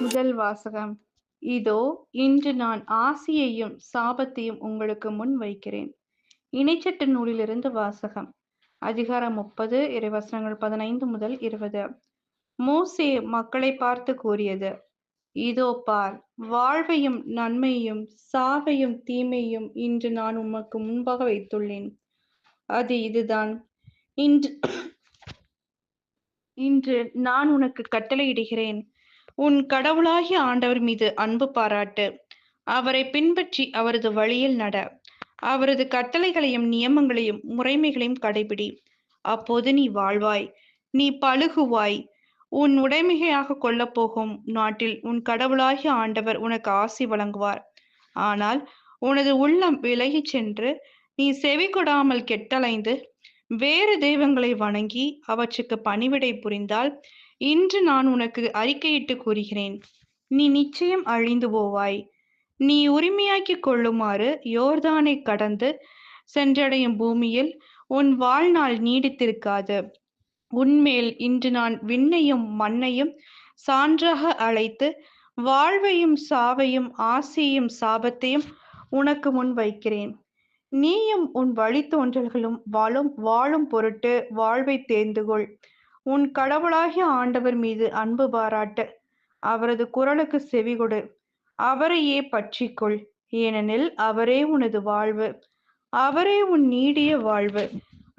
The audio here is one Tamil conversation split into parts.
முதல் வாசகம். இதோ இன்று நான் ஆசியையும் சாபத்தையும் உங்களுக்கு முன் வைக்கிறேன். இணைச்சட்ட நூலிலிருந்து வாசகம். அதிகாரம் 30 இறைவசனங்கள் 15 முதல் 20. மோசே மக்களை பார்த்து கூறியது: இதோ பார், வாழ்வையும் நன்மையும் சாவையும் தீமையும் இன்று நான் உமக்கு முன்பாக வைத்துள்ளேன். அது இதுதான். இன்று இன்று நான் உனக்கு கட்டளையிடுகிறேன். உன் கடவுளாகிய ஆண்டவர் மீது அன்பு பாராட்டு. அவரை பின்பற்றி அவரது வழியில் நட. அவரது கட்டளைகளையும் நியமங்களையும் முறைமைகளையும் கடைபிடி. அப்போது நீ வாழ்வாய், நீ பலுகுவாய். உன் உடைமையாக கொள்ளப் போகும் நாட்டில் உன் கடவுளாகிய ஆண்டவர் உனக்கு ஆசி வழங்குவார். ஆனால் உனது உள்ளம் விலகிச் சென்று நீ செவி கொடாமல் கெட்டலைந்து வேறு தெய்வங்களை வணங்கி அவற்றுக்கு பணிவிடை புரிந்தால், இன்று நான் உனக்கு அறிக்கையிட்டு கூறுகிறேன், நீ நிச்சயம் அழிந்து போவாய். நீ உரிமையாக்கிக் கொள்ளுமாறு யோர்தானை கடந்து சென்றடையும் பூமியில் உன் வாழ்நாள் நீடித்திருக்காது. உன்மேல் இன்று நான் விண்ணையும் மண்ணையும் சான்றாக அழைத்து வாழ்வையும் சாவையும் ஆசியையும் சாபத்தையும் உனக்கு முன் வைக்கிறேன். நீயும் உன் வழித்தோன்றல்களும் வாழும் பொருட்டு வாழ்வை தேர்ந்துகொள். உன் கடவுளாகிய ஆண்டவர் மீது அன்பு பாராட்டு. அவரது குரலுக்கு செவிகொடு. அவரையே பற்றிக்கொள். ஏனெனில் அவரே உனது வாழ்வு, அவரே உன் நீடிய வாழ்வு.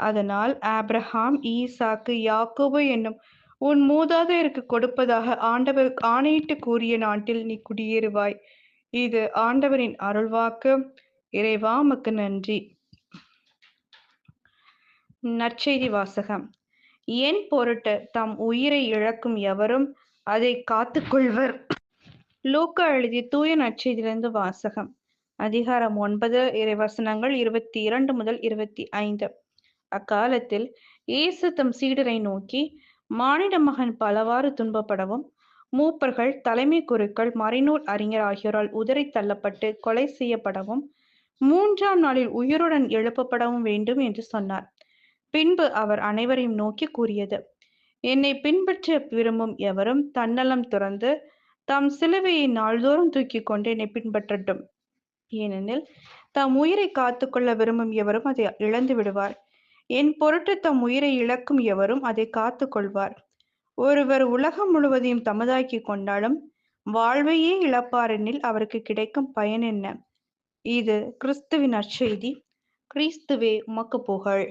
அதனால் ஆபிரகாம், ஈசாக்கு, யாக்கோபு என்னும் உன் மூதாதையருக்கு கொடுப்பதாக ஆண்டவர் ஆணையிட்டு கூறிய நாட்டில் நீ குடியேறுவாய். இது ஆண்டவரின் அருள்வாக்கு. இறைவா, உமக்கு நன்றி. நற்செய்தி வாசகம். என் பொருட்டு தம் உயிரை இழக்கும் எவரும் அதை காத்துக்கொள்வர். லூக்கா எழுதிய தூய நற்செய்தியிலிருந்து வாசகம். அதிகாரம் 9 இறைவசனங்கள் 22 முதல் 25. அக்காலத்தில் இயேசு தம் சீடரை நோக்கி, மானிட மகன் பலவாறு துன்பப்படவும், மூப்பர்கள், தலைமை குருக்கள், மறைநூல் அறிஞர் ஆகியோரால் உதறி தள்ளப்பட்டு கொலை செய்யப்படவும், 3ஆம் நாளில் உயிருடன் எழுப்பப்படவும் வேண்டும் என்று சொன்னார். பின்பு அவர் அனைவரையும் நோக்கி கூறியது: என்னை பின்பற்ற விரும்பும் எவரும் தன்னலம் துறந்து தம் சிலுவையை நாள்தோறும் தூக்கி கொண்டு என்னை பின்பற்றட்டும். ஏனெனில் தம் உயிரை காத்துக்கொள்ள விரும்பும் எவரும் அதை இழந்து விடுவார். என் பொருட்டு தம் உயிரை இழக்கும் எவரும் அதை காத்து கொள்வார். ஒருவர் உலகம் முழுவதையும் தமதாக்கி கொண்டாலும் வாழ்வையே இழப்பாரெனில் அவருக்கு கிடைக்கும் பயன் என்ன? இது கிறிஸ்துவின் நற்செய்தி. கிறிஸ்துவே உமக்கு புகழ்.